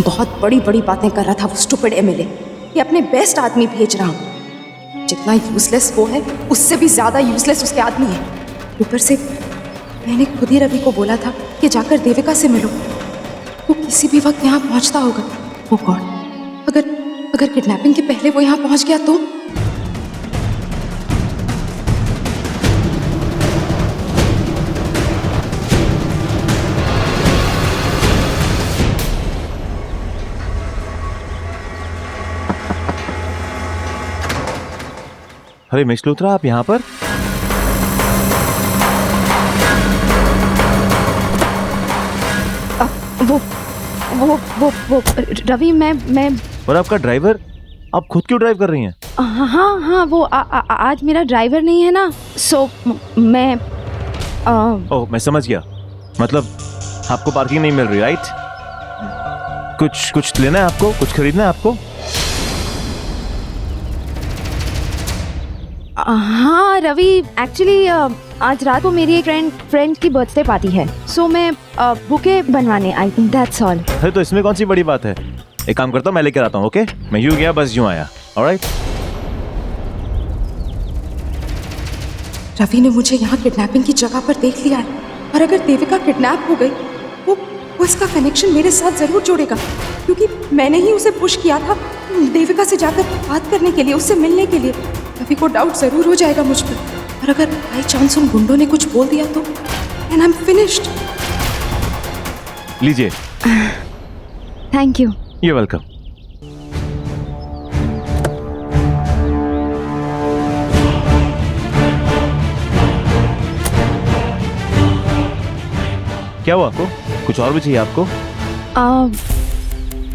बहुत बड़ी बड़ी बातें कर रहा था वो स्टूपिड एमएलए कि अपने बेस्ट आदमी भेज रहा हूँ। जितना यूजलेस वो है उससे भी ज्यादा यूजलेस उसके आदमी है। ऊपर से मैंने खुद ही रवि को बोला था कि जाकर देविका से मिलो, वो किसी भी वक्त यहाँ पहुँचता होगा। ओ गॉड, अगर किडनैपिंग के पहले वो यहाँ पहुँच गया तो? अरे मिस लूथरा, आप यहाँ पर? वो रवि, मैं और आपका ड्राइवर? आप खुद क्यों ड्राइव कर रही हैं? हाँ वो आज मेरा ड्राइवर नहीं है ना, सो मैं ओह, मैं समझ गया। मतलब आपको पार्किंग नहीं मिल रही, राइट? कुछ लेना है आपको? कुछ खरीदना है आपको? हाँ रवि, एक्चुअली आज रात को मेरी एक फ्रेंड की बर्थडे पार्टी है, सो मैं बुके बनवाने आई थिंक, दैट्स ऑल। अरे तो इसमें कौन सी बड़ी बात है? एक काम करता हूँ, मैं लेकर आता हूँ। ओके, मैं यूं गया बस यूं आया। ऑलराइट। रवि ने मुझे यहाँ किडनैपिंग की जगह पर देख लिया है, और अगर देविका किडनैप हो गई वो इसका कनेक्शन मेरे साथ जरूर जोड़ेगा, क्योंकि मैंने ही उसे पुश किया था देविका से जाकर बात करने के लिए, उससे मिलने के लिए। रवि को डाउट जरूर हो जाएगा मुझ पर, और अगर बाई चांस उन गुंडों ने कुछ बोल दिया तो एंड आई एम फिनिश्ड। लीजिए। Thank you. You welcome. क्या हुआ आपको? कुछ और भी चाहिए आपको?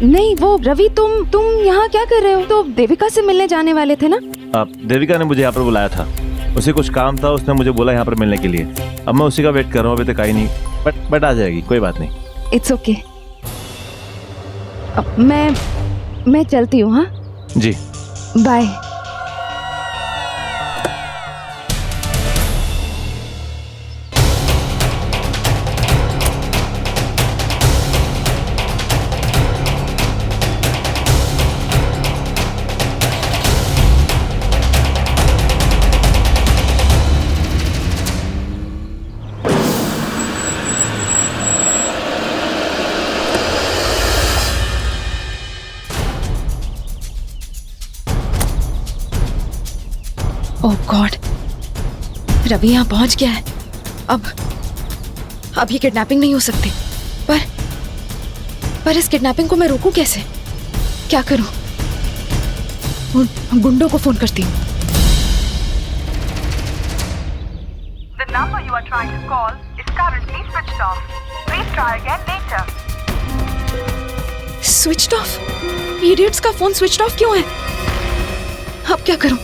नहीं, वो रवि, तुम यहाँ क्या कर रहे हो? तो देविका से मिलने जाने वाले थे ना? देविका ने मुझे यहाँ पर बुलाया था, उसे कुछ काम था, उसने मुझे बोला यहाँ पर मिलने के लिए। अब मैं उसी का वेट कर रहा हूँ, अभी तक आई नहीं, बट आ जाएगी, कोई बात नहीं। It's okay. मैं चलती हूँ। हाँ जी, बाय। ओह गॉड, रवि यहाँ पहुंच गया है। अब ये किडनैपिंग नहीं हो सकती। पर इस किडनैपिंग को मैं रोकूं कैसे? क्या करूं? उन गुंडों को फोन करती हूँ। The number you are trying to call is currently switched off. Please try again later. Switched of? Idiots का फोन स्विच्ड ऑफ क्यों है? अब क्या करूं?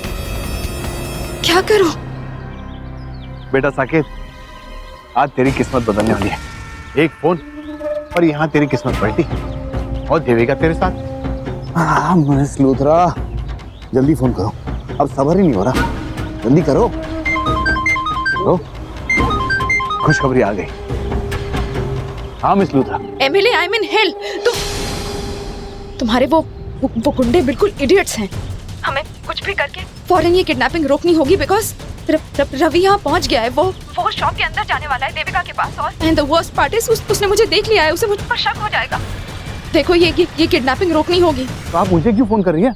क्या करूं? बेटा साकिब, आज तेरी किस्मत बदलने वाली है। एक फोन और यहाँ तेरी किस्मत पलटी, और देविका तेरे साथ। मिस लूथरा, जल्दी फोन करो, अब सब्र ही नहीं हो रहा, जल्दी करो। खुशखबरी आ गई। हाँ miss Luthra. Emily, I mean hello, तुम्हारे वो गुंडे बिल्कुल इडियट्स हैं। हमें कुछ भी करके फौरन ये किडनैपिंग रोकनी होगी, बिकॉज रवि यहाँ पहुँच गया है। वो शॉप के अंदर जाने वाला है देविका के पास, और and the worst part is उसने मुझे देख लिया है, उसे मुझ पर शक हो जाएगा। देखो, ये किडनैपिंग रोकनी होगी। तो आप मुझे क्यों फोन कर रही हैं?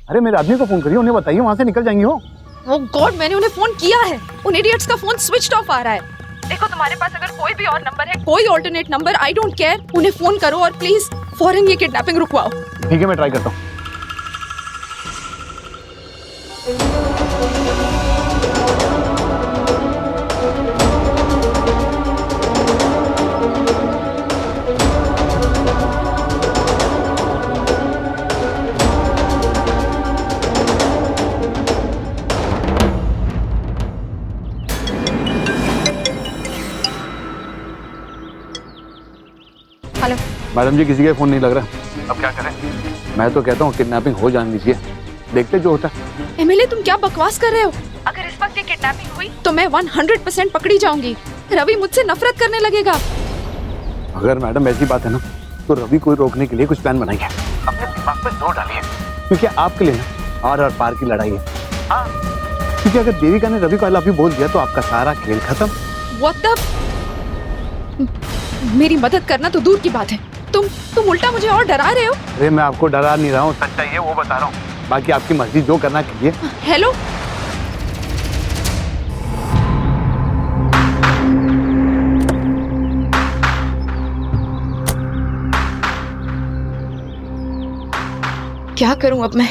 अरे मेरे आदमी को फोन करिए, उन्हें बताइए, वहाँ से निकल जाएंगी वो। ओह गॉड, मैंने उन्हें फोन किया है, उन इडियट्स का फोन स्विच्ड ऑफ आ रहा है। देखो, तुम्हारे पास अगर कोई भी और नंबर है, कोई alternate number, I don't care, उन्हें फोन करो और प्लीज फौरन ये किडनैपिंग रुकवाओ। ठीक है, मैं ट्राई करता हूँ। हेलो मैडम जी, किसी का फोन नहीं लग रहा, अब क्या करें? मैं तो कहता हूँ किडनैपिंग हो जाने दीजिए, देखते जो होता है। एमिली, तुम क्या बकवास कर रहे हो? अगर इस वक्त ये किडनैपिंग हुई तो मैं 100% पकड़ी जाऊंगी। रवि मुझसे नफरत करने लगेगा। अगर मैडम ऐसी बात है ना, तो रवि को रोकने के लिए कुछ प्लान बनाएंगे। अपने दिमाग पे जोर डालिए, क्योंकि आपके लिए ना और पार की लड़ाई है। हाँ, क्योंकि अगर देविका ने रवि को आई लव यू बोल दिया तो आपका सारा खेल खत्म। What the? मेरी मदद करना तो दूर की बात है, तुम उल्टा मुझे और डरा रहे हो। अरे मैं आपको डरा नहीं रहा हूँ, सच्चाई है वो बता रहा हूँ। बाकी आपकी मर्जी, जो करना कीजिए। हेलो, क्या करूं अब मैं?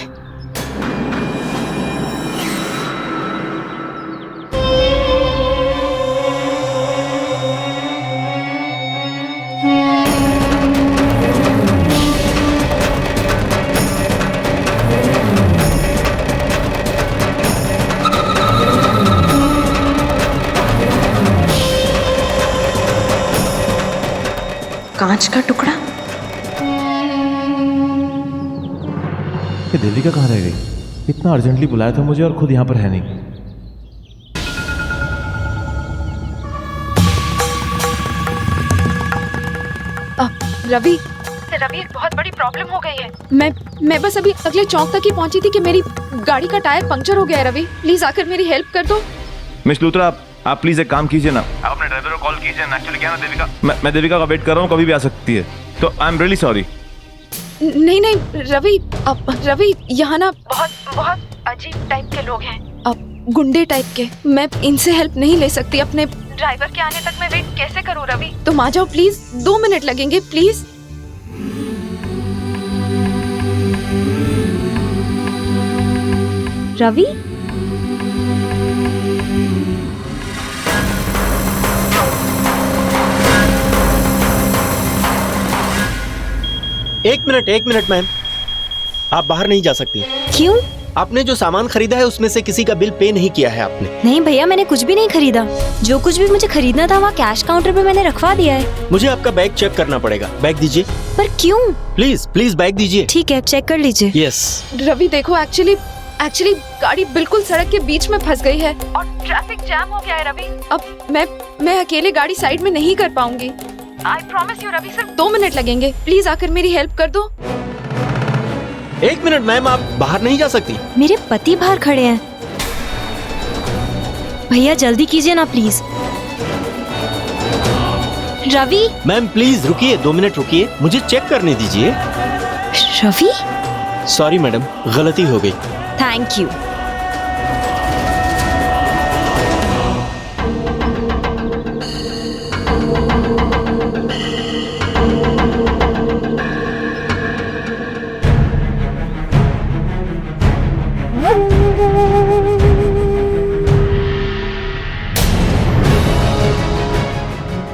कांच का टुकड़ा? ये देविका कहाँ रह गई? इतना अर्जेंटली बुलाया था मुझे और खुद यहाँ पर है नहीं। रवि एक बहुत बड़ी प्रॉब्लम हो गई है। मैं बस अभी अगले चौक तक ही पहुंची थी कि मेरी गाड़ी का टायर पंक्चर हो गया है। रवि प्लीज आकर मेरी हेल्प कर दो। मिस लूथरा, आप प्लीज एक काम कीजिए ना, आप अपने ड्राइवर को कॉल कीजिए ना। एक्चुअली क्या है ना देविका, मैं देविका का वेट कर रहा हूँ, कभी भी आ सकती है, तो आई एम रियली सॉरी। नहीं रवि यहाँ ना बहुत अजीब टाइप के लोग हैं, अब गुंडे टाइप के। मैं इनसे हेल्प नहीं ले सकती। अपने ड्राइवर के आने तक मैं वेट कैसे करूँ? रवि तुम आ जाओ प्लीज, 2 मिनट लगेंगे प्लीज। रवि, एक मिनट मैम, आप बाहर नहीं जा सकती। क्यों? आपने जो सामान खरीदा है उसमें से किसी का बिल पे नहीं किया है आपने। नहीं भैया, मैंने कुछ भी नहीं खरीदा। जो कुछ भी मुझे खरीदना था वहाँ कैश काउंटर पे मैंने रखवा दिया है। मुझे आपका बैग चेक करना पड़ेगा। बैग दीजिए। पर क्यों? प्लीज बैग दीजिए। ठीक है, चेक कर लीजिए। यस। रवि देखो, एक्चुअली गाड़ी बिल्कुल सड़क के बीच में फंस गई है और ट्रैफिक जैम हो गया है। रवि अब मैं अकेले गाड़ी साइड में नहीं कर पाऊंगी। आई प्रॉमिस यू रवि, सिर्फ 2 मिनट लगेंगे। प्लीज आकर मेरी हेल्प कर दो। 1 मिनट मैम, आप बाहर नहीं जा सकती। मेरे पति बाहर खड़े हैं। भैया जल्दी कीजिए ना प्लीज। रवि। मैम प्लीज रुकिए, 2 मिनट रुकिए, मुझे चेक करने दीजिए। रवि, सॉरी मैडम, गलती हो गई। Thank you.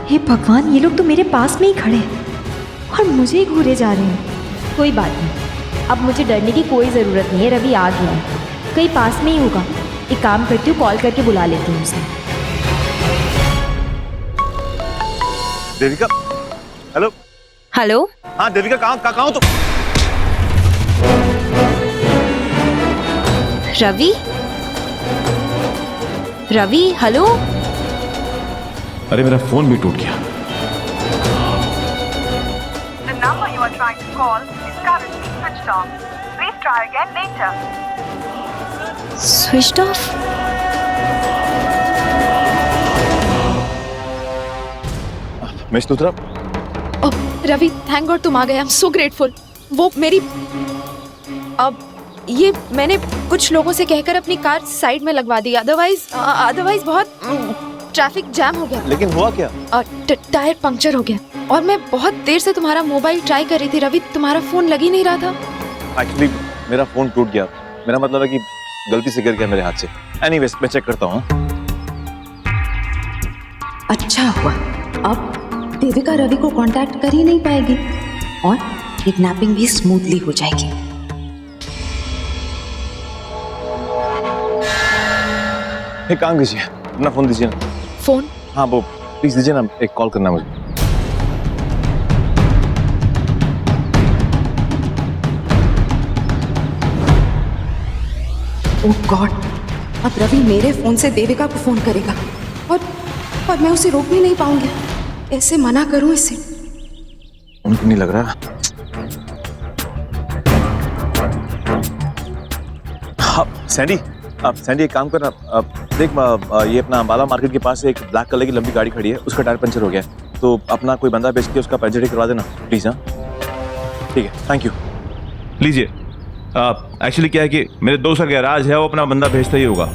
हे भगवान, ये लोग तो मेरे पास में ही खड़े हैं और मुझे ही घूरे जा रहे हैं। कोई बात नहीं, अब मुझे डरने की कोई ज़रूरत नहीं है। रवि आ गया है, कहीं पास में ही होगा। एक काम करती हूँ, कॉल करके बुला लेती हूँ उसे। देविका, हेलो। हेलो। हाँ देविका, कहाँ हो तुम? रवि, हेलो। अरे मेरा फोन भी टूट गया। The number you are trying to call is currently switched off. Please try again later. Switched off? Miss Luthra. Ravi thank God तुम आ गए। I am so grateful. वो मेरी ये मैंने कुछ लोगों से कहकर अपनी कार साइड में लगवा दी, अदरवाइज बहुत ट्रैफिक जैम हो गया। लेकिन हुआ क्या? टायर पंक्चर हो गया और मैं बहुत देर से तुम्हारा मोबाइल ट्राई कर रही थी। रवि तुम्हारा फोन लग ही नहीं रहा था। एक्चुअली मेरा फोन टूट गया। मेरा मतलब है कि गलती से गिर गया मेरे हाथ से। एनीवेज मैं चेक करता हूँ। अच्छा हुआ, अब देविका रवि को कांटेक्ट कर ही नहीं पाएगी और किडनैपिंग भी स्मूथली हो जाएगी। एक काम कीजिए, अपना फोन दीजिए ना। फोन? हाँ वो प्लीज दीजिए ना, एक कॉल करना मुझे। ओह गॉड, अब रवि मेरे फोन से देविका को फोन करेगा और मैं उसे रोक भी नहीं पाऊंगी। ऐसे मना करूं इसे? उनको नहीं लग रहा। हाँ सैंडी, सैंडी एक काम करना, देख ये अपना अंबाला मार्केट के पास एक ब्लैक कलर की लंबी गाड़ी खड़ी है, उसका टायर पंचर हो गया है, तो अपना कोई बंदा भेज के उसका पंचर ठीक करवा देना प्लीज। हाँ ठीक है, थैंक यू। लीजिए, एक्चुअली क्या है कि मेरे दोस्त का गैराज है, वो अपना बंदा भेजता ही होगा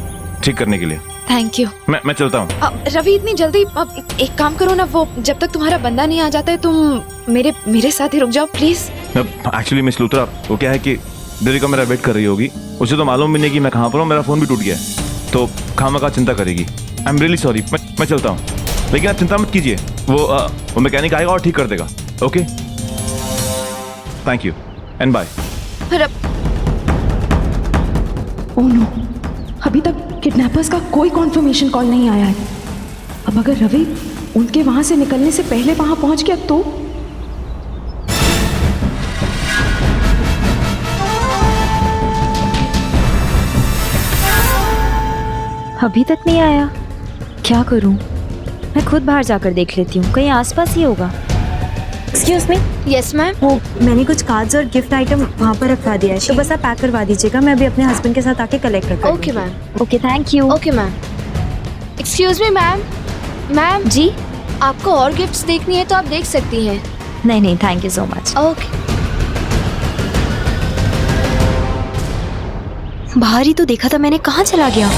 ठीक करने के लिए। Thank you. मैं चलता हूँ। रवि इतनी जल्दी, अब एक काम करो ना, वो जब तक तुम्हारा बंदा नहीं आ जाता है तुम मेरे साथ ही रुक जाओ प्लीज। एक्चुअली मिस लूथरा, वो क्या है कि देविका मेरा वेट कर रही होगी, उसे तो मालूम भी नहीं कि मैं कहाँ पर हूँ, मेरा फोन भी टूट गया है, तो खामखा चिंता करेगी। आई एम रियली सॉरी, मैं चलता हूँ, लेकिन आप चिंता मत कीजिए, वो मैकेनिक आएगा और ठीक कर देगा। Okay, thank you and bye. Oh no, अभी तक किडनैपर्स का कोई कॉन्फर्मेशन कॉल नहीं आया है। अब अगर रवि उनके वहां से निकलने से पहले वहां पहुंच गया तो? अभी तक नहीं आया, क्या करूं? मैं खुद बाहर जाकर देख लेती हूँ, कहीं आसपास ही होगा। Excuse me. Yes ma'am. वो मैंने कुछ कार्ड्स और गिफ्ट आइटम वहाँ पर रखवा दिया है, तो बस आप पैक करवा दीजिएगा, मैं अभी अपने हस्बैंड के साथ आके कलेक्ट कर okay ma'am. Okay, thank you. Okay ma'am. Excuse me ma'am. Ma'am ji? आपको और गिफ्ट्स देखनी है तो आप देख सकती हैं। नहीं नहीं, thank you so much. Okay. बाहर ही तो देखा था मैंने, कहाँ चला गया?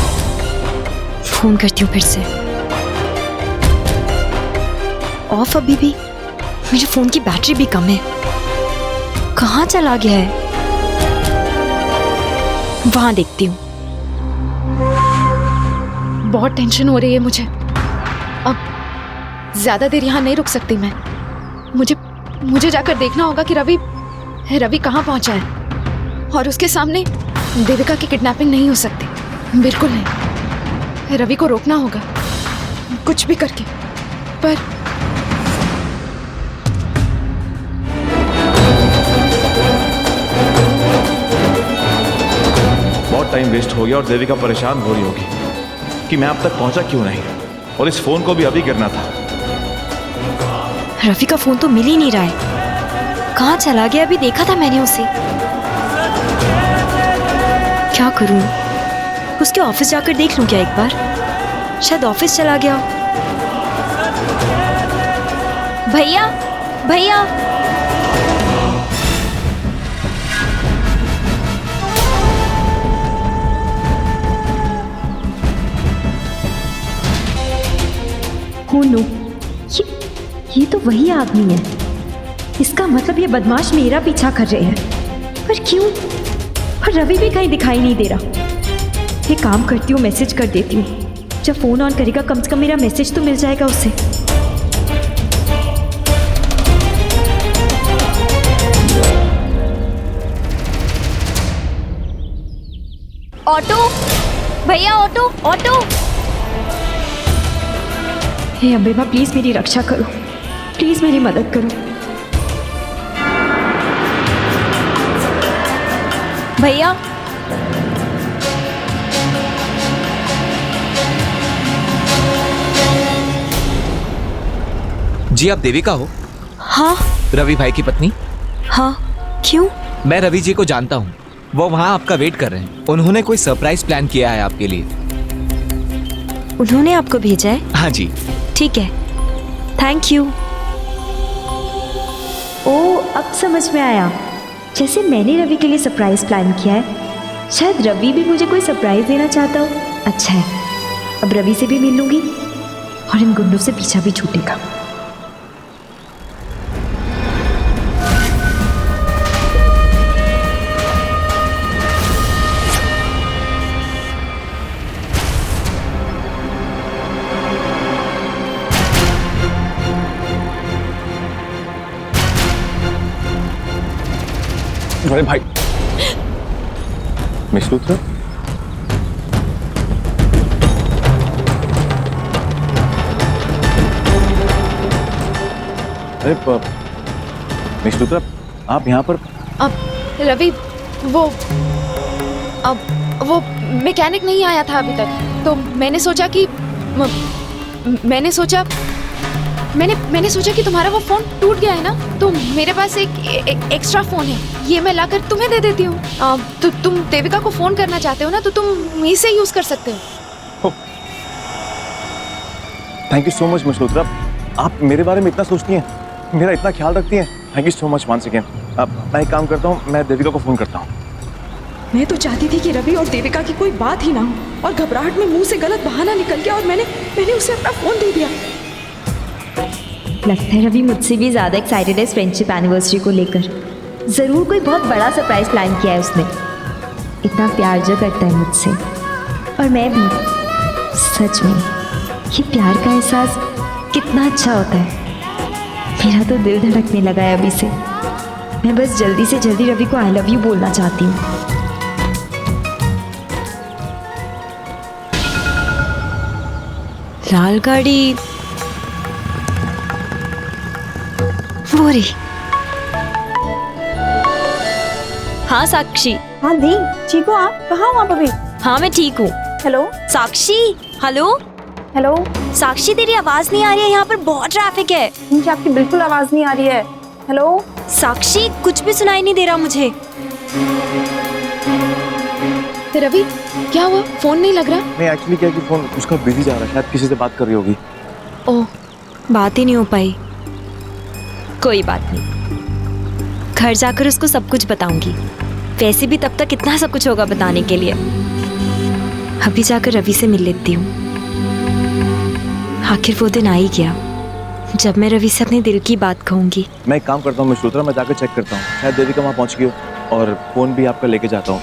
फोन करती हूँ फिर से। ऑफ अभी भी, मेरे फोन की बैटरी भी कम है, कहाँ चला गया है? वहां देखती हूँ। बहुत टेंशन हो रही है मुझे, अब ज्यादा देर यहाँ नहीं रुक सकती मैं। मुझे जाकर देखना होगा कि रवि कहाँ पहुंचा है, और उसके सामने देविका की किडनैपिंग नहीं हो सकती, बिल्कुल नहीं। रवि को रोकना होगा कुछ भी करके, पर बहुत टाइम वेस्ट हो गया और देविका परेशान हो रही होगी कि मैं अब तक पहुंचा क्यों नहीं, और इस फोन को भी अभी करना था। रवि का फोन तो मिल ही नहीं रहा है, कहाँ चला गया? अभी देखा था मैंने उसे। क्या करूं? उसके ऑफिस जाकर देख लूं क्या एक बार? शायद ऑफिस चला गया। भैया भैया, हो नो, ये तो वही आदमी है। इसका मतलब ये बदमाश मेरा पीछा कर रहे हैं, पर क्यों? पर रवि भी कहीं दिखाई नहीं दे रहा। ये काम करती हूँ, मैसेज कर देती हूँ, जब फोन ऑन करेगा कम से कम मेरा मैसेज तो मिल जाएगा उससे। ऑटो भैया, ऑटो ऑटो। हे अम्बेबा, प्लीज मेरी रक्षा करो, प्लीज मेरी मदद करो। भैया जी, आप देविका हो? हाँ रवि भाई की पत्नी? हाँ, क्यों? मैं रवि जी को जानता हूँ, वो वहाँ आपका वेट कर रहे हैं। उन्होंने कोई सरप्राइज प्लान किया है आपके लिए। उन्होंने आपको भेजा है? हाँ जी। ठीक है, थैंक यू। ओ, अब समझ में आया, जैसे मैंने रवि के लिए सरप्राइज प्लान किया है, शायद रवि भी मुझे कोई सरप्राइज देना चाहता हो। अच्छा है, अब रवि से भी मिल लूंगी और इन गुंडों से पीछा भी छूटेगा। अरे भाई, मिस लूथरा, अरे मिस लूथरा, आप यहाँ पर? अब रवि वो मैकेनिक नहीं आया था अभी तक, तो मैंने सोचा मैंने सोचा कि तुम्हारा वो फोन टूट गया है ना, तो मेरे पास एक एक्स्ट्रा फोन है, ये मैं लाकर तुम्हें दे देती हूँ। तो तुम देविका को फोन करना चाहते हो ना, तो तुम इसे यूज कर सकते हो। थैंक यू सो मच मशलूतरा, आप मेरे बारे में इतना सोचती हैं, मेरा इतना ख्याल रखती हैं। Thank you so much once again. अब मैं एक काम करता हूँ, मैं देविका को फ़ोन करता हूँ। मैं तो चाहती थी कि रवि और देविका की कोई बात ही ना हो, और घबराहट में मुंह से गलत बहाना निकल गया और मैंने उसे अपना फोन दे दिया। लगता है रवि मुझसे भी ज़्यादा एक्साइटेड है इस फ्रेंडशिप एनिवर्सरी को लेकर। ज़रूर कोई बहुत बड़ा सरप्राइज प्लान किया है उसने। इतना प्यार जो करता है मुझसे, और मैं भी। सच में ये प्यार का एहसास कितना अच्छा होता है। मेरा तो दिल धड़कने लगा है अभी से। मैं बस जल्दी से जल्दी रवि को आई लव यू बोलना चाहती हूँ। लाल गाड़ी वो रही। हाँ साक्षी। हाँ दी, ठीक हो आप? कहाँ हो आप अभी? हाँ मैं ठीक हूँ। Hello Sakshi. Hello hello. Sakshi तेरी आवाज नहीं आ रही है, यहाँ पर बहुत ट्रैफिक है। मुझे आपकी बिल्कुल आवाज नहीं आ रही है। हेलो साक्षी कुछ भी सुनाई नहीं दे रहा मुझे। रवि क्या हुआ, फोन नहीं लग रहा? नहीं एक्चुअली क्या है कि फ़ोन उसका बिजी जा रहा है, शायद किसी से बात कर रही होगी। ओह बात ही नहीं हो पाई। कोई बात नहीं, घर जाकर उसको सब कुछ बताऊंगी। वैसे भी तब तक इतना सब कुछ होगा बताने के लिए। अभी जाकर रवि से मिल लेती हूँ। आखिर वो दिन आ ही गया जब मैं रवि से अपने दिल की बात कहूंगी। मैं एक काम करता हूँ मशलूतरा, मैं जाकर चेक करता हूँ, शायद देविका वहाँ पहुँच गई हो, और फ़ोन भी आपका लेके जाता हूँ।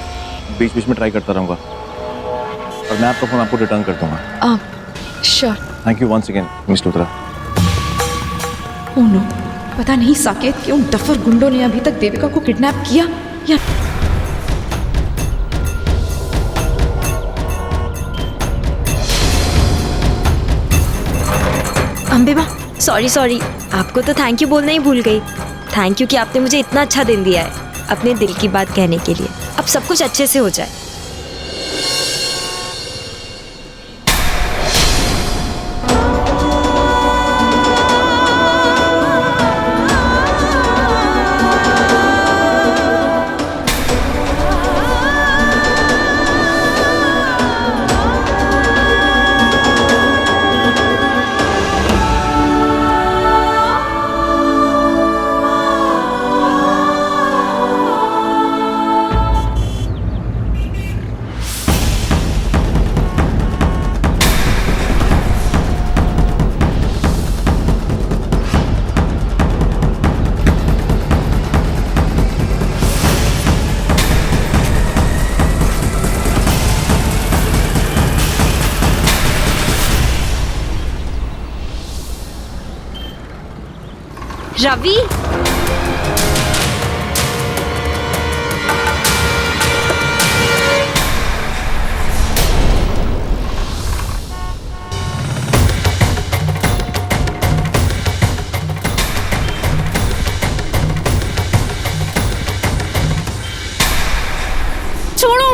बीच बीच में ट्राई करता रहूँगा, और मैं आपका फ़ोन आपको रिटर्न कर दूँगा। Sure. Thank you once again miss Luthra. Oh no, पता नहीं साकेत कि उन डफर गुंडों ने अभी तक देविका को किडनैप किया या अम्बे माँ सॉरी, आपको तो थैंक यू बोलना ही भूल गई। थैंक यू कि आपने मुझे इतना अच्छा दिन दिया है अपने दिल की बात कहने के लिए। अब सब कुछ अच्छे से हो जाए। रवि छोड़ो।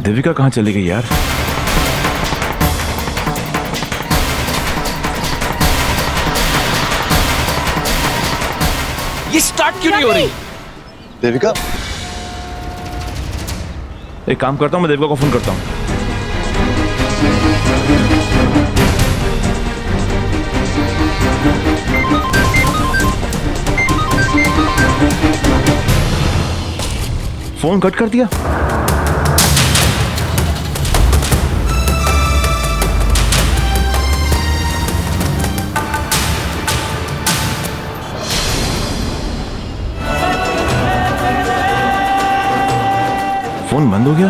देविका कहाँ चली गई यार? ये स्टार्ट क्यों नहीं हो रही? देविका, एक काम करता हूँ, मैं देविका को फोन करता हूँ। फोन कट कर दिया। फोन बंद हो गया।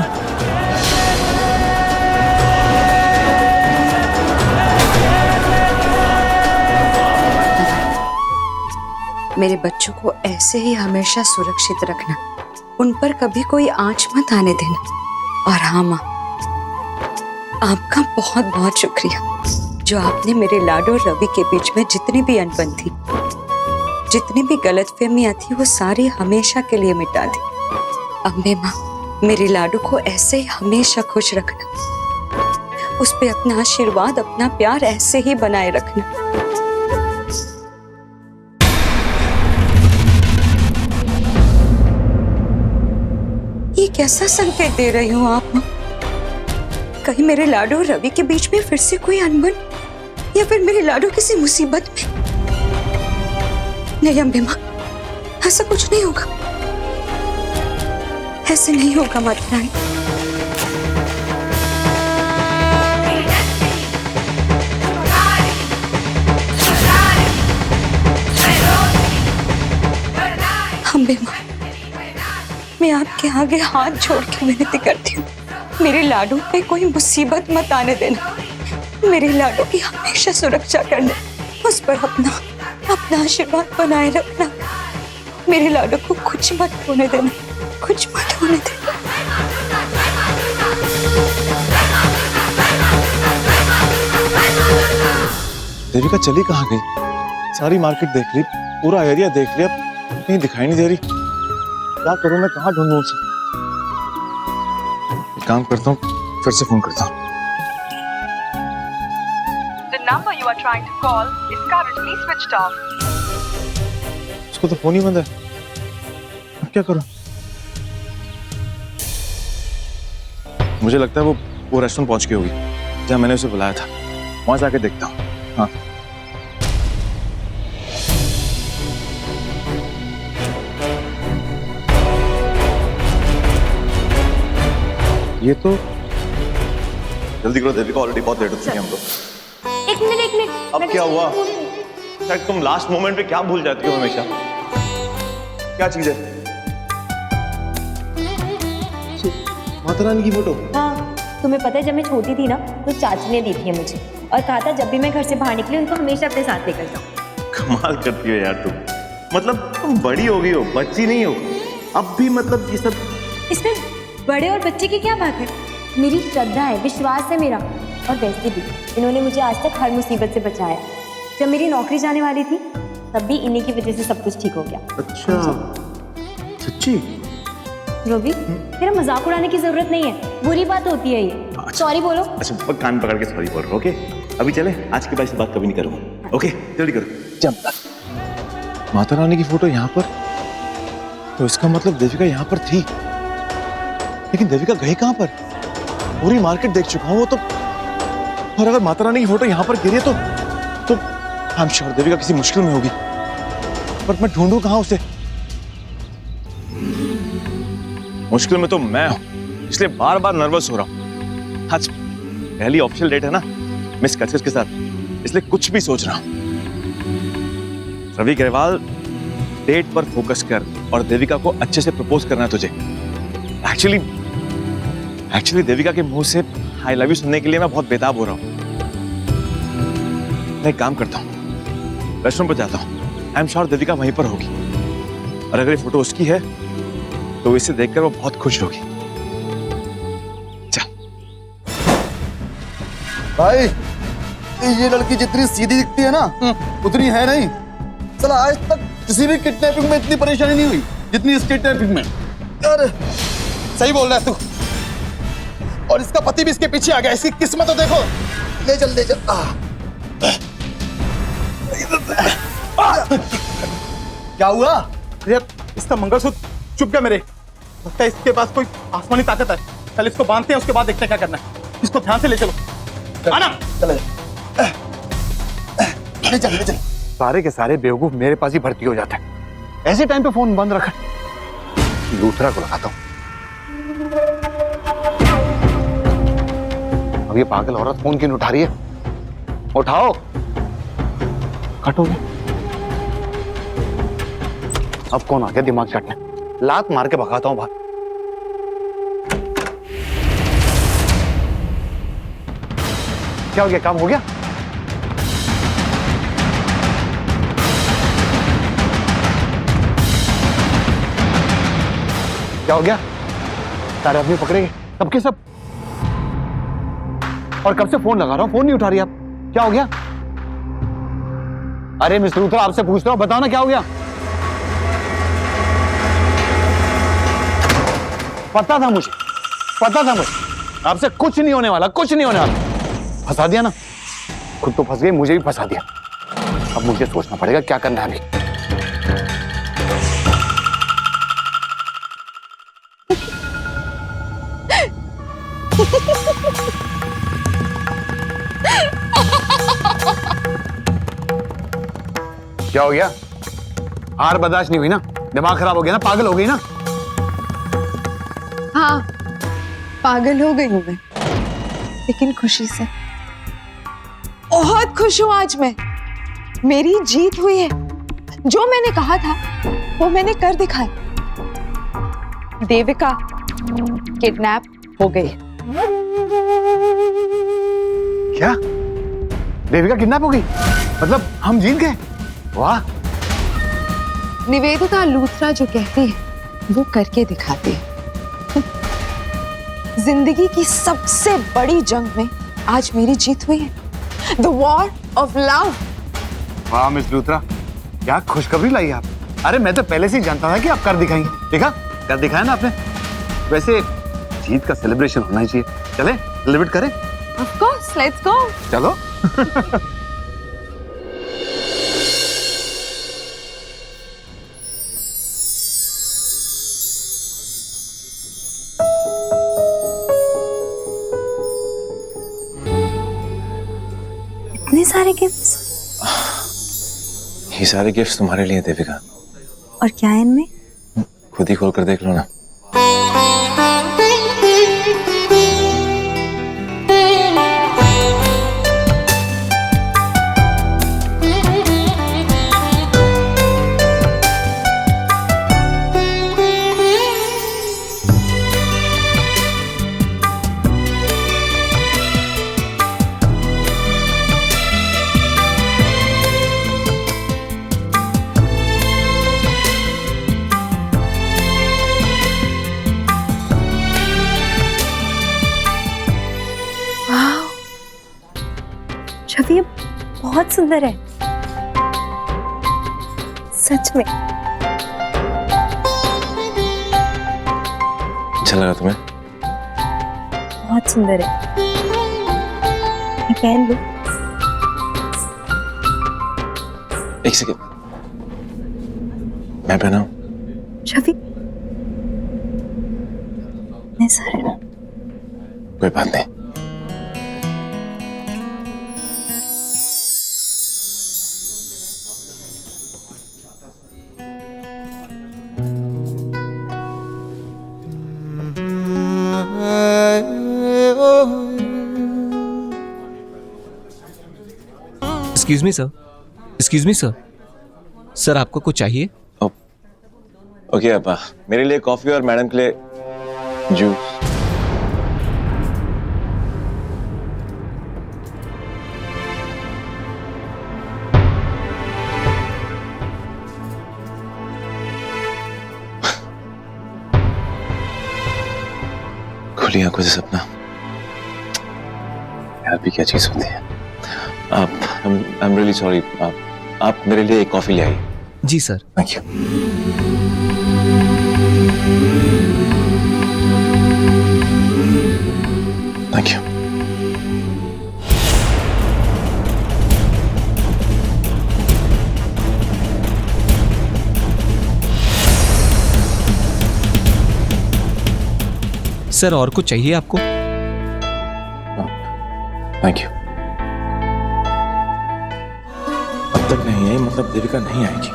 मेरे बच्चों को ऐसे ही हमेशा सुरक्षित रखना, उन पर कभी कोई आंच मत आने देना। और हाँ माँ, आपका बहुत बहुत शुक्रिया जो आपने मेरे लाडो और रवि के बीच में जितनी भी अनबन थी, जितनी भी गलतफहमियां थी, वो सारी हमेशा के लिए मिटा दी। अम्बे माँ, मेरे लाडू को ऐसे ही हमेशा खुश रखना, उस पे अपना आशीर्वाद, अपना प्यार ऐसे ही बनाए रखना। ये कैसा संकेत दे रही हूँ आप माँ? कहीं मेरे लाडू और रवि के बीच में फिर से कोई अनबन, या फिर मेरे लाडू किसी मुसीबत में? नहीं अम्बे माँ, ऐसा कुछ नहीं होगा, ऐसे नहीं होगा माता रानी। अम्बे माँ, मैं आपके आगे हाथ जोड़ के विनती करती हूँ, मेरे लाडू पे कोई मुसीबत मत आने देना, मेरे लाडू की हमेशा सुरक्षा करना, उस पर अपना आशीर्वाद बनाए रखना। मेरे लाडू को कुछ मत होने देना, कुछ मत होने देना। देविका चली कहाँ गई? सारी मार्केट देख ली, पूरा एरिया देख लिया, कहीं दिखाई नहीं दे रही। क्या करूं मैं, कहाँ ढूंढूं उसे? एक काम करता हूँ, फिर से फोन करता हूँ। The number you are trying to call is currently switched off. उसको तो फोन ही बंद है, अब क्या करूं? मुझे लगता है वो रेस्टोरेंट पहुंच गई होगी जहाँ मैंने उसे बुलाया था। वहां जाके देखता हूँ। हाँ, ये तो जल्दी करो देविका, ऑलरेडी बहुत लेट हो चुके हैं हम लोग। एक मिनट अब क्या हुआ? शायद तुम लास्ट मोमेंट पे क्या भूल जाती हो हमेशा? क्या चीज है? माता रानी की फोटो? हाँ, तुम्हें पता है जब मैं छोटी थी ना तो चाची ने दी थी मुझे और कहा था जब भी मैं घर से बाहर निकली उनको हमेशा अपने साथ लेकर जाऊँ। कमाल करती हो यार तुम। मतलब तुम बड़ी हो गई हो, बच्ची नहीं हो अब भी। मतलब ये सब इसमें बड़े और बच्चे की क्या बात है? मेरी श्रद्धा है, विश्वास है मेरा। और वैसे भी इन्होंने मुझे आज तक हर मुसीबत से बचाया। जब मेरी नौकरी जाने वाली थी तब भी इन्हीं की वजह से सब कुछ ठीक हो गया। अच्छा, सच्ची? रवि, तेरा मजाक उड़ाने की जरूरत नहीं है, बुरी बात होती है ये। सॉरी बोलो। अच्छा, कान पकड़ के सॉरी बोल रहा हूँ। ओके, अभी चले, आज के बाद से बात कभी नहीं करूँगा। ओके, जल्दी करो। जंप। माता रानी की फोटो यहाँ पर, तो इसका मतलब देविका यहाँ पर थी। लेकिन देविका गई कहाँ पर? पूरी मार्केट देख चुका हूँ वो तो। और अगर माता रानी की फोटो यहाँ पर गिरी तो आई एम श्योर देविका किसी मुश्किल में होगी। पर मैं ढूंढूं कहाँ उसे? मुश्किल में तो मैं हूं, इसलिए बार बार नर्वस हो रहा हूं। आज पहली ऑफिशियल डेट है ना मिस कचकच के साथ, इसलिए कुछ भी सोच रहा हूं। रवि ग्रेवाल, डेट पर फोकस कर और देविका को अच्छे से प्रपोज करना है तुझे। एक्चुअली देविका के मुंह से आई लव यू सुनने के लिए मैं बहुत बेताब हो रहा हूं। मैं एक काम करता हूं, रेस्टोरेंट पर जाता हूं। आई एम श्योर देविका वहीं पर होगी, और अगर ये फोटो उसकी है तो इसे देखकर वो बहुत खुश होगी। चल भाई, ये लड़की जितनी सीधी दिखती है ना उतनी है नहीं। चला, आज तक किसी भी किडनैपिंग में इतनी परेशानी नहीं हुई जितनी इस किडनैपिंग में। अरे सही बोल रहा है तू। और इसका पति भी इसके पीछे आ गया। इसकी किस्मत तो देखो। ले चल ले चल। क्या हुआ? इसका मंगलसूत्र चुप गया मेरे। लगता है इसके पास कोई आसमानी ताकत है। चल इसको बांधते हैं, उसके बाद देखते हैं क्या करना है। इसको ध्यान से ले चलो। आना। चले ले चल ले चल। सारे के सारे बेवकूफ मेरे पास ही भर्ती हो जाते हैं। ऐसे टाइम पे फोन बंद रखा। दूसरा को लगाता हूँ। अब ये पागल औरत फोन क्यों नहीं उठा रही है? उठाओ। कट हो गया। अब कौन आ गया दिमाग चाटने? लात मार के भगाता हूं बाहर। क्या हो गया? काम हो गया? क्या हो गया? सारे आदमी पकड़े गए, सबके सब। और कब से फोन लगा रहा हूं, फोन नहीं उठा रही आप। क्या हो गया? अरे मिस्टर लूथरा, आपसे पूछ रहा हूं, बताओ ना क्या हो गया? पता था मुझे, आपसे कुछ नहीं होने वाला, कुछ नहीं होने वाला। फंसा दिया ना, खुद तो फंस गई, मुझे भी फंसा दिया। अब मुझे सोचना पड़ेगा क्या करना है अभी। क्या हो गया? हार बर्दाश्त नहीं हुई ना? दिमाग खराब हो गया ना? पागल हो गई ना? हाँ, पागल हो गई हूं मैं, लेकिन खुशी से। बहुत खुश हूं आज मैं। मेरी जीत हुई है। जो मैंने कहा था वो मैंने कर दिखाया। देविका किडनैप हो गई। क्या? देविका किडनैप हो गई? मतलब हम जीत गए? वाह! निवेदिता लूथरा जो कहती है वो करके दिखाती है। जिंदगी की सबसे बड़ी जंग में आज मेरी जीत हुई है। The war of love. वाह मिस लूथरा, क्या खुशखबरी लाई आप। अरे मैं तो पहले से ही जानता था कि आप कर दिखाएंगे। देखा, कर दिखाया ना आपने। वैसे जीत का सेलिब्रेशन होना ही चाहिए। चले सेलिब्रेट करें? Of course, let's go. चलो। इतने सारे गिफ्ट्स? ये सारे गिफ्ट्स तुम्हारे लिए देविका। और क्या है इनमें? खुद ही खोल कर देख लो ना। छवि ये बहुत सुंदर है, सच में। अच्छा लगा तुम्हें? बहुत सुंदर है। ये पहन लो। एक सेकेंड, मैं पहनाऊं? छवि मैं सारे कोई बात नहीं। Excuse me sir, excuse me sir, sir आपको कुछ चाहिए? ओके अपा, मेरे लिए कॉफी और मैडम के लिए जूस। खुली आंखों से सपना यार भी क्या चीज होती है। I am really sorry. आप मेरे लिए एक कॉफी ले आइए। जी sir. Thank you. Thank you. Sir और कुछ चाहिए आपको? Thank you. अब तक नहीं आई मतलब देविका नहीं आएगी।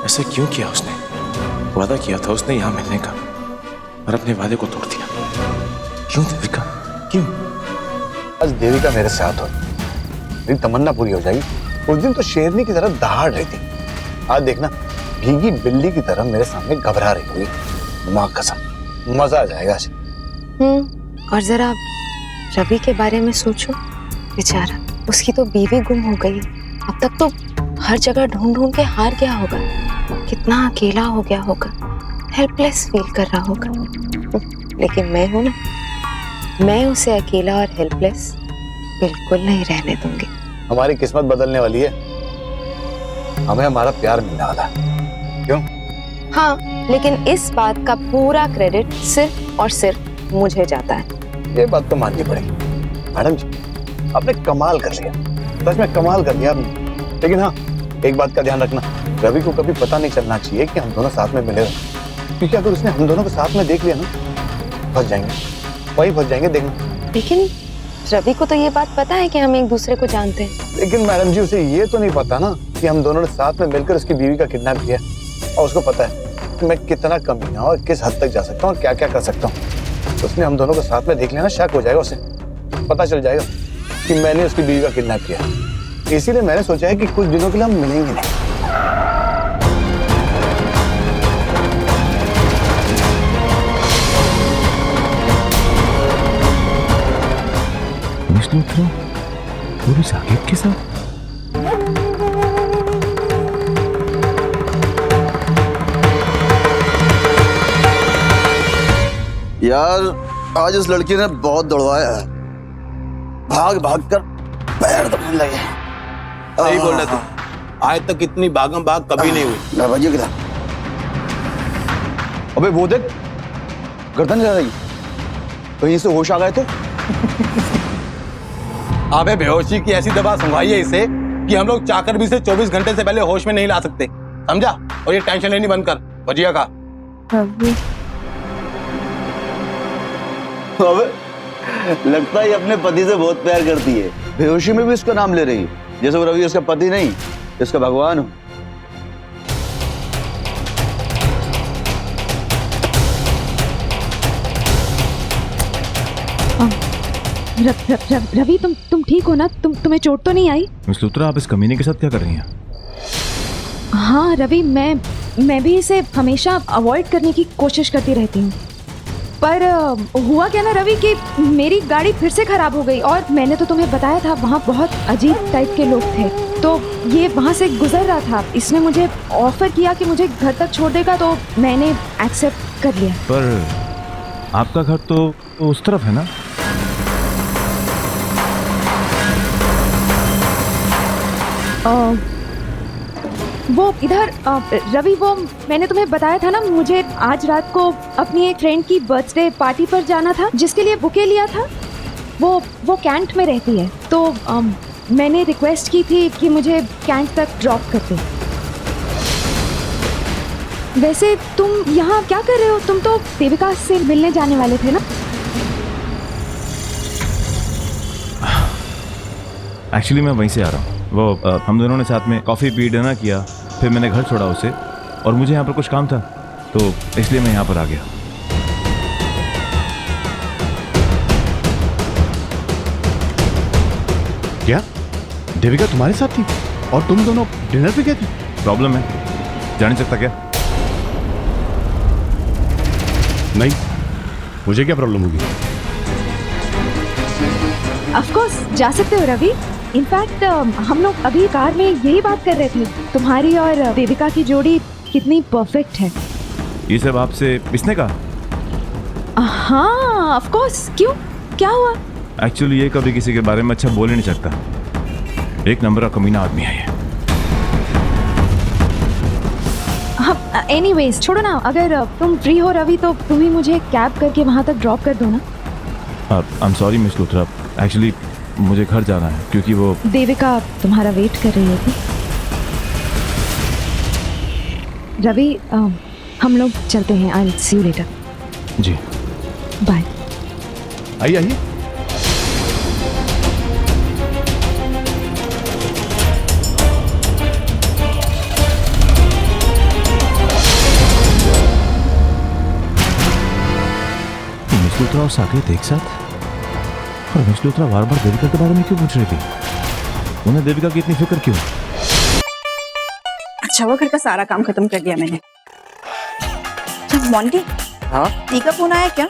ऐसे क्यों किया उसने? वादा किया था उसने यहाँ मिलने का और अपने वादे को तोड़ दिया। क्यों देविका, क्यों? आज देविका मेरे साथ हो, मेरी तमन्ना पूरी हो जाएगी। उस दिन तो शेरनी की तरह दहाड़ रही थी, आज देखना भीगी बिल्ली की तरह मेरे सामने घबरा रही होगी। माँ कसम, मजा आ जाएगा आज। और जरा रवि के बारे में सोचो, बेचारा, उसकी तो बीवी गुम हो गई। अब तक तो हर जगह ढूंढ ढूंढ के हार गया होगा, कितना अकेला हो गया होगा। हेल्पलेस फील कर रहा होगा, लेकिन मैं हूं ना, मैं उसे अकेला और हेल्पलेस बिल्कुल नहीं रहने दूंगी। हमारी किस्मत बदलने वाली है, हमें हमारा प्यार मिलने वाला है। क्यों? हाँ, लेकिन इस बात का पूरा क्रेडिट सिर्फ और सिर्फ मुझे जाता है। ये बात तो माननी पड़ेगी मैडम जी, आपने कमाल कर लिया, सच में कमाल कर लिया आपने। लेकिन हाँ, एक बात का ध्यान रखना, रवि को कभी पता नहीं चलना चाहिए कि हम दोनों साथ में मिले रहे, क्योंकि अगर उसने हम दोनों को साथ में देख लिया ना, फंस जाएंगे, वही फंस जाएंगे, देखना। लेकिन रवि को तो ये बात पता है कि हम एक दूसरे को जानते हैं। लेकिन मैडम जी, उसे ये तो नहीं पता ना कि हम दोनों ने साथ में मिलकर उसकी बीवी का किडनैप किया, और उसको पता है कि मैं कितना कमीना और किस हद तक जा सकता हूँ और क्या क्या कर सकता हूँ। तो उसने हम दोनों को साथ में देख लिया ना, शक हो जाएगा, उसे पता चल जाएगा कि मैंने उसकी बीवी का किडनैप किया। इसीलिए मैंने सोचा है कि कुछ दिनों के लिए हम मिलेंगे नहीं। पूरी साकिब के साथ यार, आज इस लड़की ने बहुत दौड़वाया है, भाग भाग कर पैर दबने लगे। सही बोल रहे तू, आज तक इतनी भागम भाग कभी नहीं हुई। दरवाजे किधर? अबे वो देख, गर्दन जा रही, कहीं से होश आ गए थे। अबे बेहोशी की ऐसी दवा सुंघाई है इसे कि हम लोग चाकर भी से 24 घंटे से पहले होश में नहीं ला सकते, समझा? और ये टेंशन लेनी बंद कर, भजिया का। अबे लगता है अपने पति से बहुत प्यार करती है, बेहोशी में भी उसका नाम ले रही, जैसे वो रवि उसका पति नहीं, इसका भगवान हो। रवि, तुम ठीक हो ना? तुम्हें चोट तो नहीं आई? मिस लूथरा, आप इस कमीने के साथ क्या कर रही हैं? हाँ रवि, मैं भी इसे हमेशा अवॉइड करने की कोशिश करती रहती हूँ, पर हुआ क्या ना रवि कि मेरी गाड़ी फिर से खराब हो गई, और मैंने तो तुम्हें बताया था वहाँ बहुत अजीब टाइप के लोग थे, तो ये वहाँ से गुजर रहा था, इसने मुझे ऑफर किया कि मुझे घर तक छोड़ देगा, तो मैंने एक्सेप्ट कर लिया। पर आपका घर तो उस तरफ है ना? वो इधर रवि, वो मैंने तुम्हें बताया था ना, मुझे आज रात को अपनी एक फ्रेंड की बर्थडे पार्टी पर जाना था, जिसके लिए बुके लिया था। वो कैंट में रहती है, तो मैंने रिक्वेस्ट की थी कि मुझे कैंट तक ड्रॉप कर दे। वैसे तुम यहाँ क्या कर रहे हो? तुम तो देविका से मिलने जाने वाले थे ना? एक्चुअली मैं वहीं से आ रहा हूँ। वो हम दोनों ने साथ में कॉफ़ी पी, डिनर किया, फिर मैंने घर छोड़ा उसे, और मुझे यहाँ पर कुछ काम था, तो इसलिए मैं यहाँ पर आ गया। क्या देविका तुम्हारे साथ थी और तुम दोनों डिनर पे गए थे? प्रॉब्लम है, जा नहीं सकता क्या? नहीं, मुझे क्या प्रॉब्लम होगी? ऑफ कोर्स जा सकते हो रवि। इनफैक्ट हम लोग अभी कार में यही बात कर रहे थे, तुम्हारी और देविका की जोड़ी कितनी परफेक्ट है। ये सब आपसे किसने कहा? हाँ ऑफ कोर्स, क्यों, क्या हुआ? एक्चुअली ये कभी किसी के बारे में अच्छा बोल ही नहीं सकता, एक नंबर का कमीना आदमी है ये। एनीवेज छोड़ो ना, अगर तुम फ्री हो रवि तो तुम ही मुझे कैब करके वहाँ तक ड्रॉप कर दो ना। I am sorry miss Luthra, actually मुझे घर जाना है, क्योंकि वो देविका तुम्हारा वेट कर रही होगी। रवि हम लोग चलते हैं, I will see you later. जी बाय। आइए आइए। मिस लूथरा और साकेत एक साथ, और मिस लूथरा बार बार देविका के बारे में क्यों पूछ रही थी? उन्हें देविका की इतनी फिक्र क्यों? अच्छा वो घर का सारा काम खत्म कर दिया मैंने। मोंटी, हाँ टी का फोन आया क्या?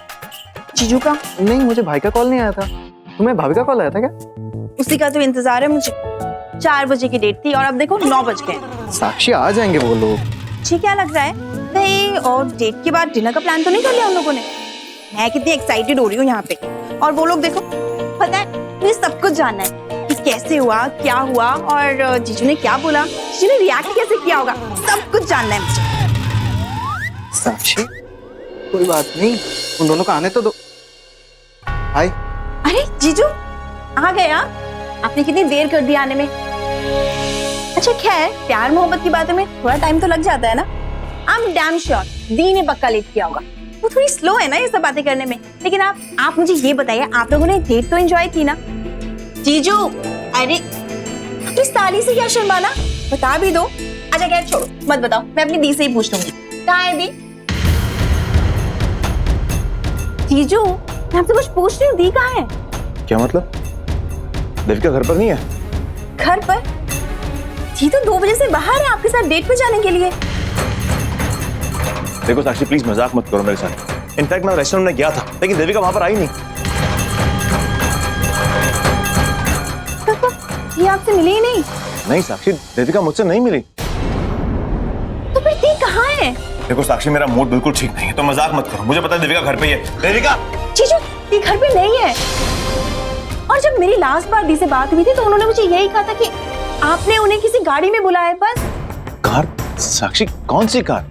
जीजू का? नहीं, मुझे भाई का कॉल नहीं आया था। तुम्हें भाभी का कॉल आया था क्या? उसी का तो इंतजार है मुझे। 4 बजे की डेट थी और अब देखो 9 बज गए। साक्षी आ जाएंगे वो लोग। जी क्या लग रहा है? कहीं और डेट के बाद डिनर का प्लान तो नहीं कर लिया उन लोगों ने? मैं कितनी एक्साइटेड हो रही हूँ यहाँ पे, और वो लोग देखो, पता है मुझे सब कुछ जानना है कि कैसे हुआ, क्या हुआ, और जीजू ने क्या बोला, जीजू ने रिएक्ट कैसे किया होगा, सब कुछ जानना है मुझे। साक्षी, कोई बात नहीं, उन दोनों को आने तो दो। हाय। अरे जीजू आ गए आप? आपने कितनी देर कर दी आने में। अच्छा खैर, प्यार मोहब्बत की बातों में थोड़ा टाइम तो लग जाता है ना। आई एम डैम श्योर दी ने पक्का लेट किया होगा। वो थोड़ी स्लो है ना ये सब बातें करने में। लेकिन आप मुझे ये बताइए, आप लोगों ने डेट तो एंजॉय की ना? जीजू, अरे अपनी साली से क्या शर्माना, बता भी दो। अच्छा खैर छोड़ो, मत बताओ, मैं अपनी दी से ही पूछ लूंगी। कहाँ है दी? जीजू मैं आपसे कुछ पूछ रही हूँ, दी कहाँ है? क्या मतलब? देविका घर पर नहीं है? घर पर? जी तो 2 बजे से बाहर है आपके साथ डेट पे जाने के लिए। देखो साक्षी, प्लीज मजाक मत करो मेरे साथ। इनफैक्ट मैं रेस्टोरेंट में गया था, लेकिन देविका वहां पर आई नहीं। ये आपसे मिली ही नहीं? नहीं साक्षी, देविका मुझसे नहीं मिली। तो फिर दी कहाँ है? देखो साक्षी, मेरा मूड बिल्कुल ठीक नहीं है, तो मजाक मत करो। मुझे पता है देविका घर पे ही है। देविका! जीजू दी घर पे नहीं है। और जब मेरी लास्ट बार दी से बात हुई थी तो उन्होंने मुझे यही कहा था कि आपने उन्हें किसी गाड़ी में बुलाया। बस। कार? साक्षी कौन सी कार?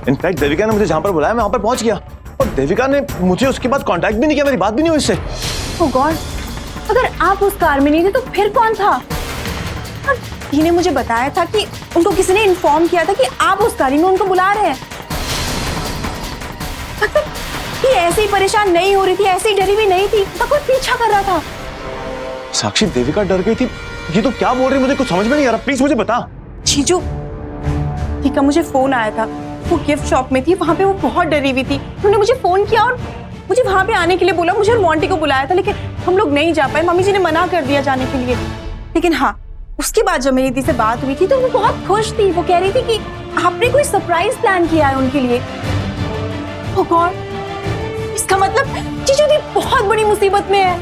इनफैक्ट देविका ने मुझे जहां पर बुलाया मैं वहां पर पहुंच गया, और देविका ने मुझे उसके बाद कांटेक्ट भी नहीं किया, मेरी बात भी नहीं हुई उससे। ओह गॉड, अगर आप उस कार में नहीं थे तो फिर कौन था? और दी ने मुझे बताया था कि उनको किसी ने इन्फॉर्म किया था कि आप उस गाड़ी में उनको बुला रहे हैं। मतलब ये ऐसे ही परेशान नहीं हो रही थी, ऐसे ही डरी हुई नहीं थी, तो कोई पीछा कर रहा था। साक्षी देविका डर गई थी, ये तो क्या बोल रही, मुझे कुछ समझ में नहीं आ रहा, प्लीज मुझे बता। जीजू ठीक है, मुझे फोन आया था, वो गिफ्ट शॉप में थी, वहां पे वो बहुत डरी हुई थी। उन्होंने मुझे फोन किया और मुझे वहां पे आने के लिए बोला। मुझे और मोंटी को बुलाया था, लेकिन हम लोग नहीं जा पाए, मम्मी जी ने मना कर दिया जाने के लिए। लेकिन हाँ, उसके बाद जब मेरी दी से बात हुई थी तो वो बहुत खुश थी। वो कह रही थी कि आपने कोई सरप्राइज प्लान किया है उनके लिए। ओह गॉड, इसका मतलब जीजू दी बहुत बड़ी मुसीबत में है।